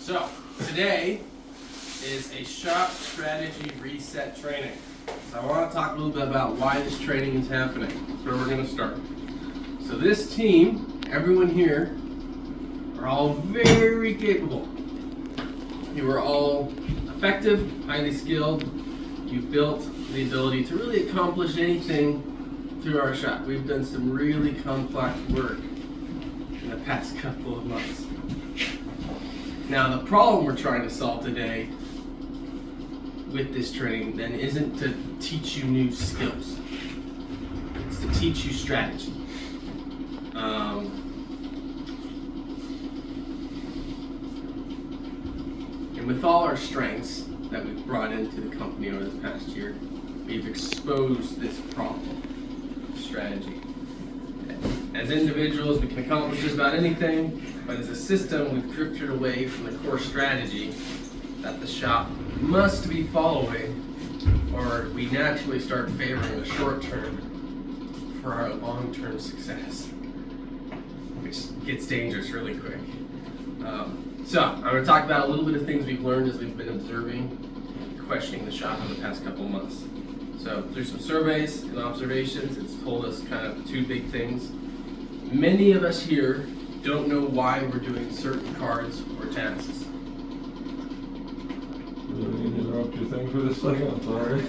So, today is a shop strategy reset training. So I want to talk a little bit about why this training is happening. That's where we're going to start. So this team, everyone here, are all very capable. You are all effective, highly skilled. You've built the ability to really accomplish anything through our shop. We've done some really complex work in the past couple of months. Now, the problem we're trying to solve today with this training then isn't to teach you new skills. It's to teach you strategy. And with all our strengths that we've brought into the company over this past year, we've exposed this problem, strategy. As individuals, we can accomplish just about anything, but as a system, we've drifted away from the core strategy that the shop must be following, or we naturally start favoring the short term for our long-term success, which gets dangerous really quick. So I'm going to talk about a little bit of things we've learned as we've been observing and questioning the shop in the past couple months. So through some surveys and observations, it's told us kind of two big things. Many of us here don't know why we're doing certain cards or tasks. Let me interrupt your thing for this second, I'm sorry.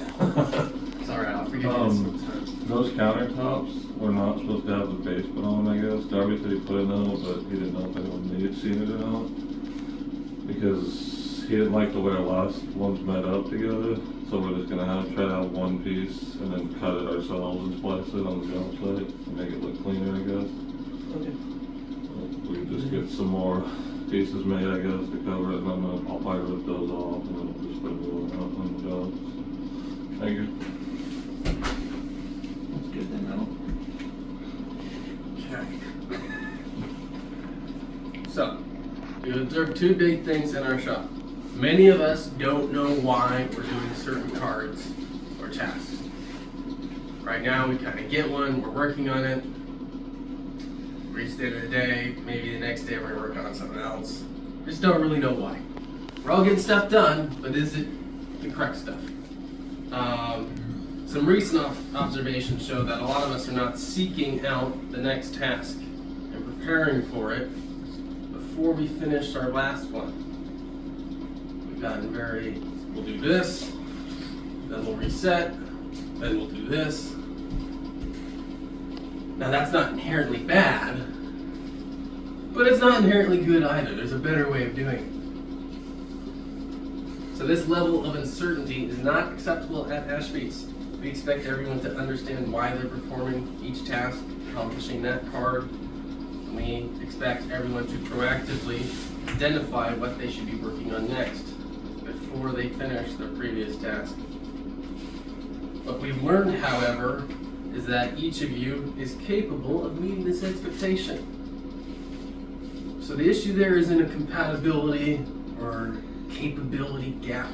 It's alright, I'll forgive you this one time. Those countertops were not supposed to have the face put on, I guess. Darby said he put it on, but he didn't know if anyone needed seen it or not. Because he didn't like the way our last ones met up together. So we're just gonna try to have one piece and then cut it ourselves and splice it on the job site and make it look cleaner, I guess. Okay. We can just get some more pieces made, I guess, to cover it, and I'll probably rip those off and then we'll just put a new one out on the job. Thank you. That's good to know. Okay. So, we observed two big things in our shop. Many of us don't know why we're doing certain cards or tasks. Right now, we kind of get one, we're working on it. Reach the end of the day, maybe the next day we're gonna work on something else. Just don't really know why. We're all getting stuff done, but is it the correct stuff? Some recent observations show that a lot of us are not seeking out the next task and preparing for it before we finish our last one. We've gotten we'll do this, then we'll reset, then we'll do this. Now that's not inherently bad, but it's not inherently good either. There's a better way of doing it. So this level of uncertainty is not acceptable at Ashby's. We expect everyone to understand why they're performing each task, accomplishing that card. And we expect everyone to proactively identify what they should be working on next before they finish their previous task. What we've learned, however, is that each of you is capable of meeting this expectation. So the issue there isn't a compatibility or capability gap.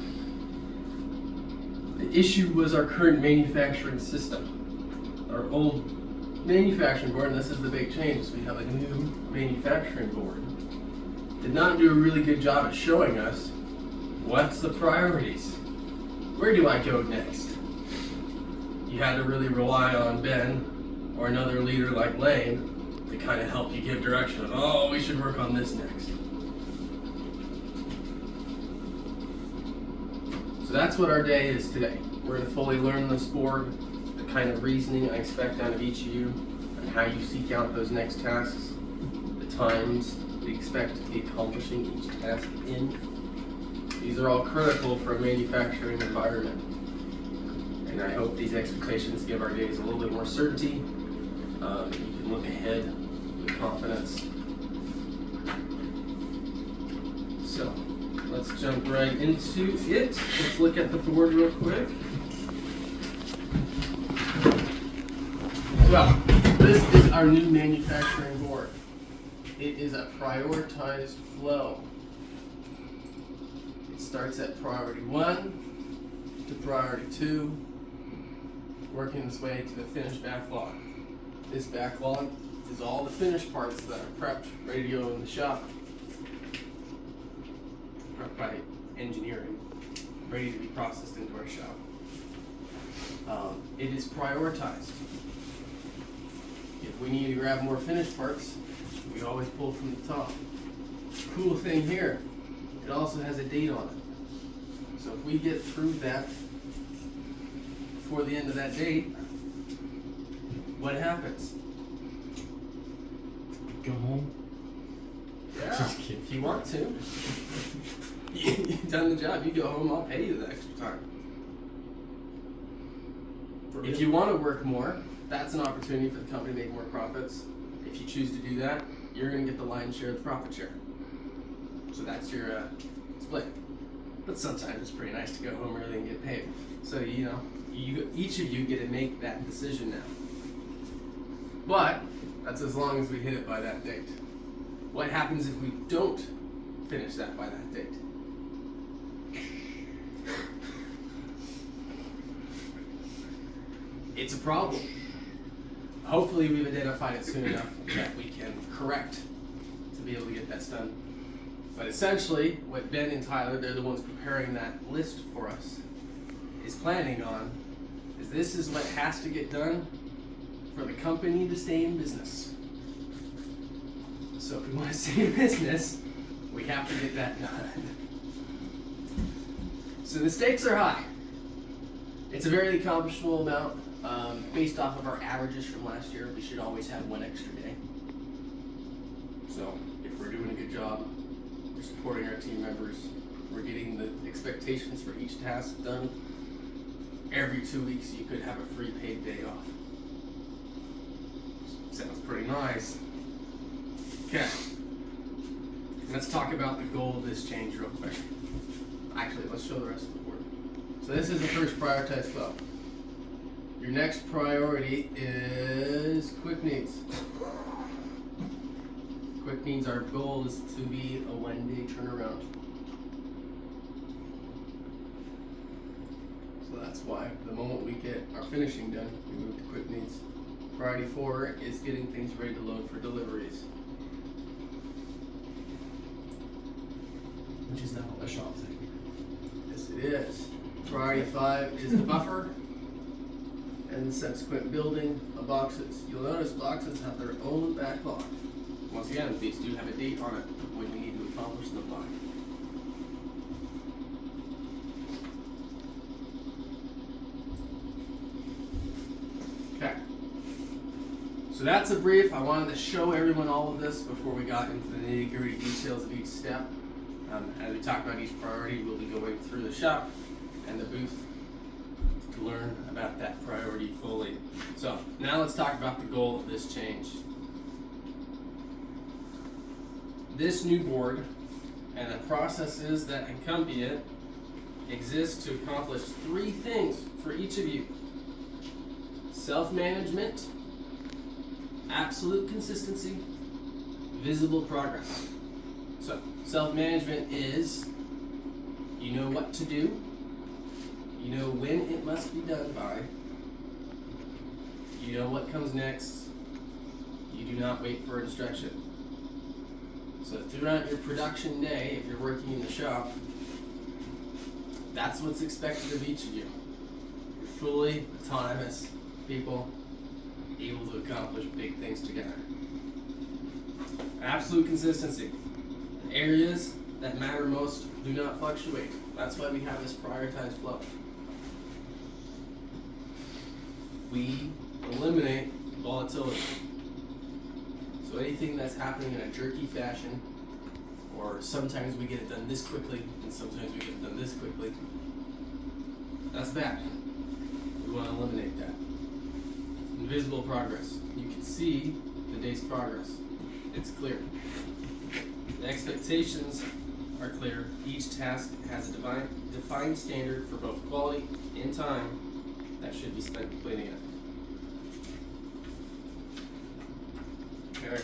The issue was our current manufacturing system. Our old manufacturing board, and this is the big change, is we have a new manufacturing board, did not do a really good job at showing us what's the priorities. Where do I go next? You had to really rely on Ben or another leader like Lane to kind of help you give direction of, oh, we should work on this next. So that's what our day is today. We're going to fully learn this board, the kind of reasoning I expect out of each of you, and how you seek out those next tasks, the times we expect to be accomplishing each task in. These are all critical for a manufacturing environment. And I hope these expectations give our days a little bit more certainty. You can look ahead with confidence. So, let's jump right into it. Let's look at the board real quick. Well, this is our new manufacturing board. It is a prioritized flow. It starts at priority 1 to priority 2, working its way to the finished backlog. This backlog is all the finished parts that are prepped, ready to go in the shop. engineering, ready to be processed into our shop. It is prioritized. If we need to grab more finished parts, we always pull from the top. Cool thing here, it also has a date on it. So if we get through that before the end of that date, what happens? Go home. Yeah, Just kidding. if you want to. You've done the job, you go home, I'll pay you the extra time. If you want to work more, that's an opportunity for the company to make more profits. If you choose to do that, you're going to get the lion's share of the profit share. So that's your split. But sometimes it's pretty nice to go home early and get paid. So, you know, each of you get to make that decision now. But that's as long as we hit it by that date. What happens if we don't finish that by that date? It's a problem. Hopefully we've identified it soon enough that we can correct to be able to get that done. But essentially, what Ben and Tyler, they're the ones preparing that list for us, is planning on, is this is what has to get done for the company to stay in business. So if we want to stay in business, we have to get that done. So the stakes are high. It's a very accomplishable amount. Based off of our averages from last year, we should always have one extra day. So if we're doing a good job, we're supporting our team members, we're getting the expectations for each task done, every 2 weeks you could have a free paid day off. Sounds pretty nice. Okay, let's talk about the goal of this change real quick. Actually, let's show the rest of the board. So this is the first prioritized flow. Your next priority is quick needs. Quick needs, our goal is to be a 1 day turnaround. So that's why the moment we get our finishing done, we move to quick needs. Priority 4 is getting things ready to load for deliveries. Which is now a shop thing. Yes, it is. Priority 5 is the buffer and the subsequent building of boxes. You'll notice boxes have their own backlog. Once again, these do have a date on it when we need to accomplish them by. Okay. So that's a brief. I wanted to show everyone all of this before we got into the nitty-gritty details of each step. As we talk about each priority, we'll be going through the shop and the booth to learn about that priority fully. So now let's talk about the goal of this change. This new board and the processes that accompany it exist to accomplish 3 things for each of you. Self-management, absolute consistency, visible progress. So self-management is, you know what to do, you know when it must be done by, you know what comes next, you do not wait for instruction. So throughout your production day, if you're working in the shop, that's what's expected of each of you. You're fully autonomous people, able to accomplish big things together. Absolute consistency. The areas that matter most do not fluctuate. That's why we have this prioritized flow. We eliminate volatility. So anything that's happening in a jerky fashion, or sometimes we get it done this quickly, and sometimes we get it done this quickly, that's bad. We want to eliminate that. Invisible progress. You can see the day's progress. It's clear. The expectations are clear. Each task has a defined standard for both quality and time that should be spent completing it. Okay.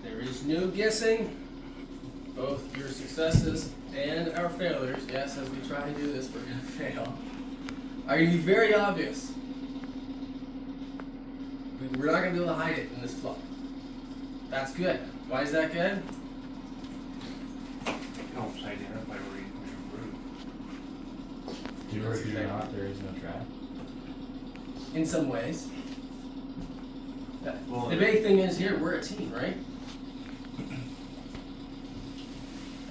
There is no guessing. Both your successes and our failures, yes, as we try and do this, we're going to fail, are going to be very obvious. We're not going to be able to hide it in this flow. That's good. Why is that good? Do or do not, there is no track. In some ways. Well, The big thing is here, we're a team, right?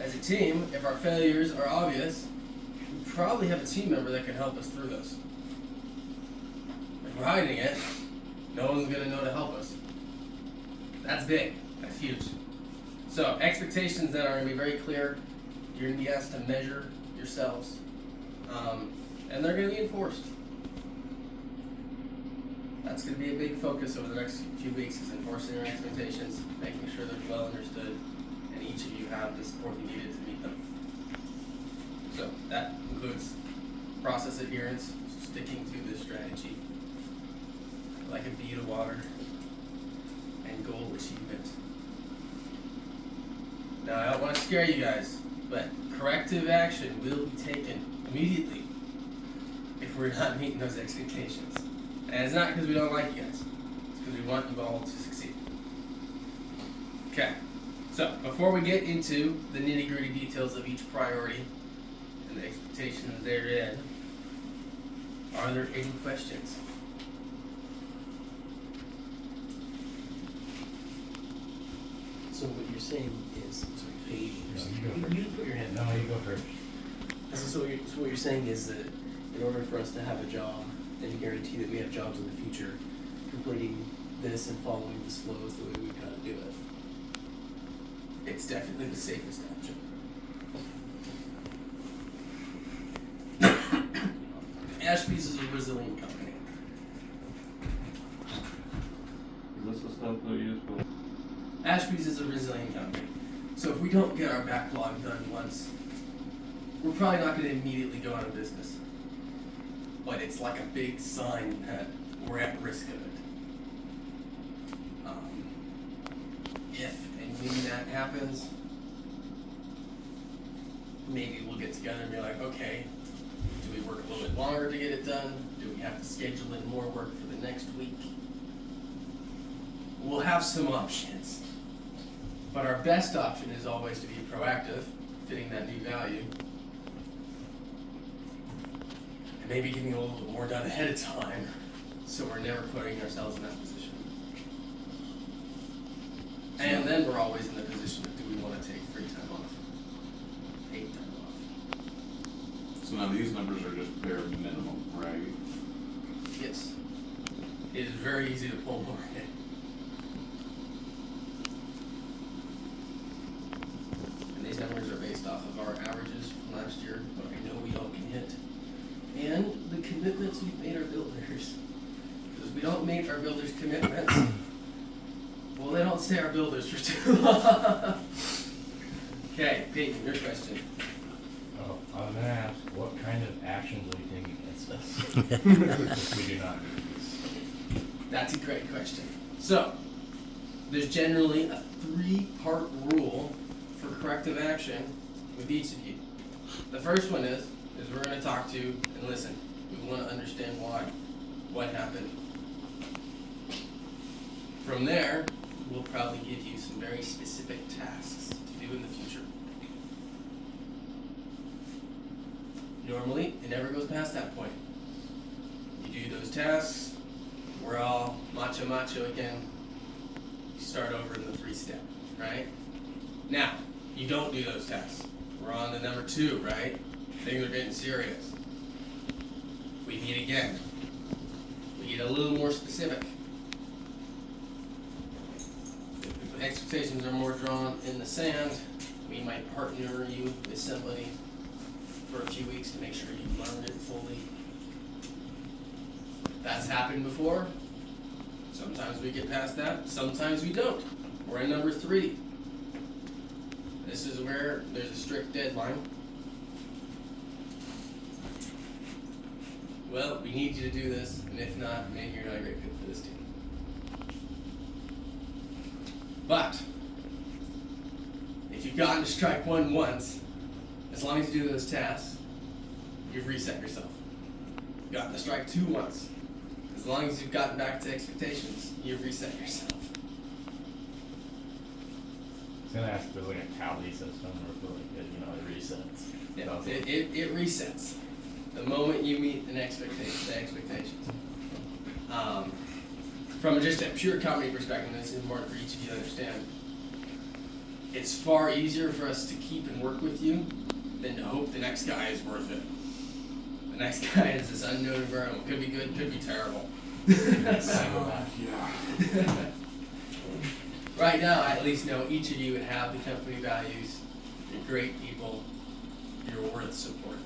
As a team, if our failures are obvious, we probably have a team member that can help us through those. If we're hiding it, no one's gonna know to help us. That's big. That's huge. So expectations that are gonna be very clear. You're gonna be asked to measure yourselves, and they're gonna be enforced. That's going to be a big focus over the next few weeks, is enforcing our expectations, making sure they're well understood, and each of you have the support you needed to meet them. So that includes process adherence, sticking to this strategy, like a bee to water, and goal achievement. Now I don't want to scare you guys, but corrective action will be taken immediately if we're not meeting those expectations. And it's not because we don't like you guys. It's because we want you all to succeed. Okay. So, before we get into the nitty-gritty details of each priority and the expectations therein, are there any questions? So what you're saying is, You go first. you put your hand No, down. you go first. So what you're saying is that in order for us to have a job and guarantee that we have jobs in the future, completing this and following this flow is the way we've got to do it. It's definitely the safest option. Ashby's is a resilient company. is this the stuff they use for? Ashby's is a resilient company. So if we don't get our backlog done once, we're probably not going to immediately go out of business. But it's like a big sign that we're at risk of it. If and when that happens, maybe we'll get together and be like, okay, do we work a little bit longer to get it done? Do we have to schedule in more work for the next week? We'll have some options. But our best option is always to be proactive, fitting that new value. And maybe getting a little bit more done ahead of time, so we're never putting ourselves in that position. And then we're always in the position of, do we want to take free time off? Paid time off. So now these numbers are just bare minimum, right? Yes. It is very easy to pull more in. And these numbers are based off of our averages from last year, what I know we all can hit. And the commitments we've made our builders. Because if we don't make our builders' commitments, well, they don't stay our builders for too long. Okay, Peyton, your question. Oh, I was gonna ask, what kind of actions are you taking against us? If we do not do this. That's a great question. So, there's generally a 3-part rule for corrective action with each of you. The first one is we're going to talk to and listen. We want to understand why, what happened. From there, we'll probably give you some very specific tasks to do in the future. Normally, it never goes past that point. You do those tasks, we're all macho again. You start over in the 3-step, right? Now, you don't do those tasks. We're on to number 2, right? Things are getting serious. We meet again. We get a little more specific. If expectations are more drawn in the sand, we might partner you with somebody for a few weeks to make sure you've learned it fully. That's happened before. Sometimes we get past that, sometimes we don't. We're in number 3. This is where there's a strict deadline. Well, we need you to do this, and if not, maybe you're not a great fit for this team. But, if you've gotten to strike 1 once, as long as you do those tasks, you've reset yourself. You've gotten to strike 2 once. As long as you've gotten back to expectations, you've reset yourself. I was gonna ask if there's like a tally system or if it resets. Yeah, it resets. the moment you meet the expectations. From just a pure company perspective, this is important for each of you to understand. It's far easier for us to keep and work with you than to hope the next guy is worth it. The next guy is this unknown variable. Could be good, could be terrible. Right now, I at least know each of you would have the company values. You're great people. You're worth support.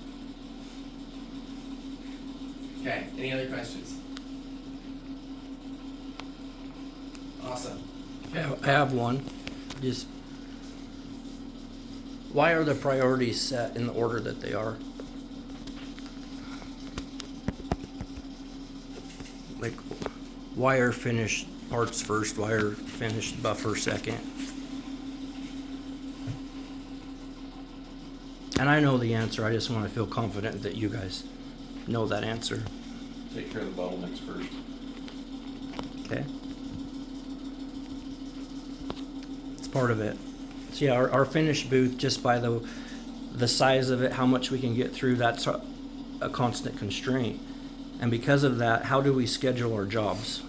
Okay, any other questions? Awesome. I have one. Just why are the priorities set in the order that they are? Like, why are finished parts first? Why are finished buffer second? And I know the answer. I just want to feel confident that you guys know that answer. Take care of the bottlenecks first. Okay. It's part of it. So yeah, our finished booth, just by the size of it, how much we can get through, that's a constant constraint. And because of that, how do we schedule our jobs?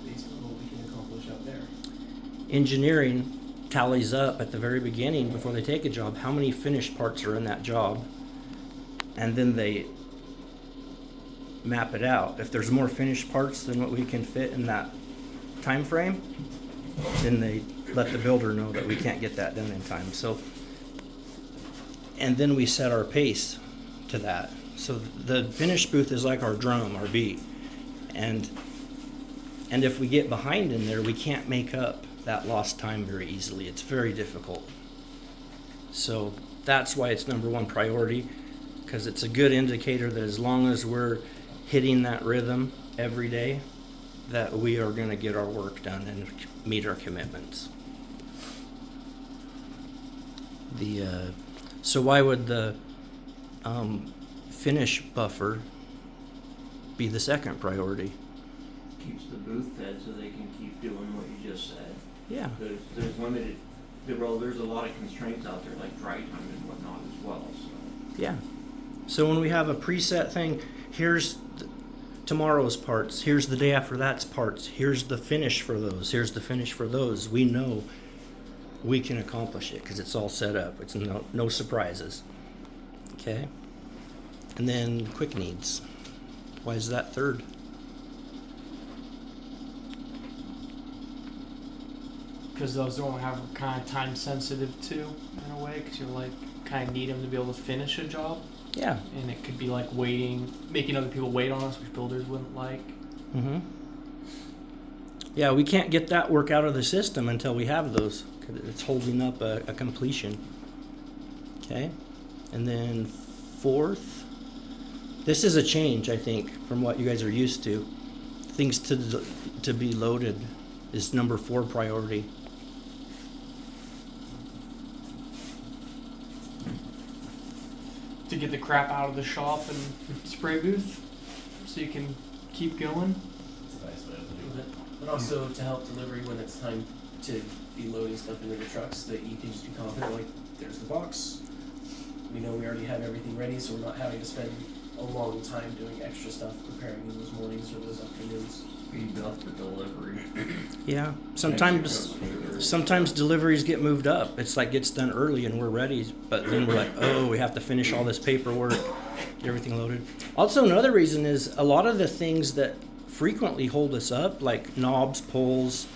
Based on what we can accomplish out there. Engineering tallies up at the very beginning before they take a job, how many finished parts are in that job, and then they map it out. If there's more finished parts than what we can fit in that time frame, then they let the builder know that we can't get that done in time. So, and then we set our pace to that. So the finished booth is like our drum, our beat, and if we get behind in there, we can't make up that lost time very easily. It's very difficult. So that's why it's number one priority, because it's a good indicator that as long as we're hitting that rhythm every day, that we are going to get our work done and meet our commitments. So why would the finish buffer be the second priority? Keeps the booth fed so they can keep doing what you just said. Yeah. There's limited, well, there's a lot of constraints out there, like dry time and whatnot as well, so. Yeah. So when we have a preset thing, here's tomorrow's parts, here's the day after that's parts, here's the finish for those, here's the finish for those, we know we can accomplish it because it's all set up. It's no surprises. Okay. And then quick needs. Why is that third? Because those don't have kind of time sensitive too, in a way, because you like kind of need them to be able to finish a job, Yeah. and it could be like waiting, making other people wait on us, which builders wouldn't like. Mm-hmm. Yeah, we can't get that work out of the system until we have those, because it's holding up a completion. Okay. And then fourth, this is a change, I think, from what you guys are used to. Things to be loaded is number 4 priority. To get the crap out of the shop and spray booth, so you can keep going. It's a nice way to do it. But also to help delivery when it's time to be loading stuff into the trucks, that you can just be confident, like, there's the box. We know we already have everything ready, so we're not having to spend a long time doing extra stuff preparing in those mornings or those afternoons. Speed up the delivery. Yeah. Sometimes deliveries get moved up. It's like gets done early and we're ready, but then we're like, oh, we have to finish all this paperwork, get everything loaded. Also, another reason is a lot of the things that frequently hold us up, like knobs, poles,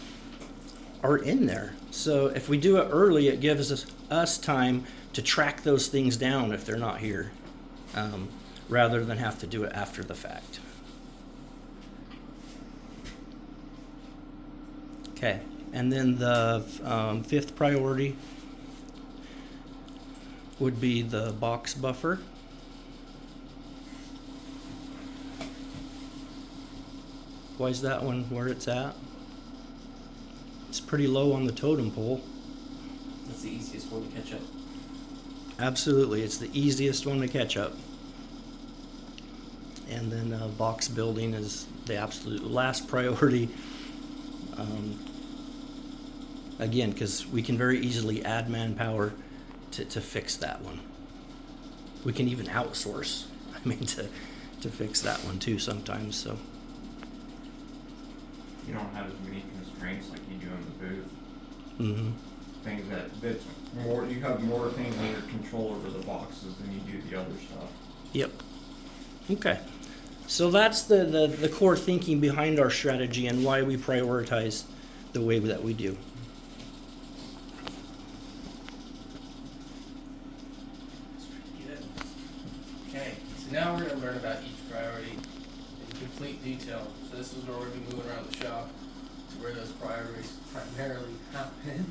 are in there. So if we do it early, it gives us time to track those things down if they're not here, rather than have to do it after the fact. Okay, and then the 5th priority would be the box buffer. Why is that one where it's at? It's pretty low on the totem pole. That's the easiest one to catch up. Absolutely, it's the easiest one to catch up. And then box building is the absolute last priority. Again, because we can very easily add manpower to fix that one. we can even outsource, I mean, to fix that one too sometimes, so. You don't have as many constraints like you do in the booth. Mm-hmm. Things that's more, you have more things under control over the boxes than you do the other stuff. Yep. Okay. So that's the core thinking behind our strategy and why we prioritize the way that we do. That's pretty good. Okay, so now we're gonna learn about each priority in complete detail. So this is where we're gonna be moving around the shop to where those priorities primarily happen.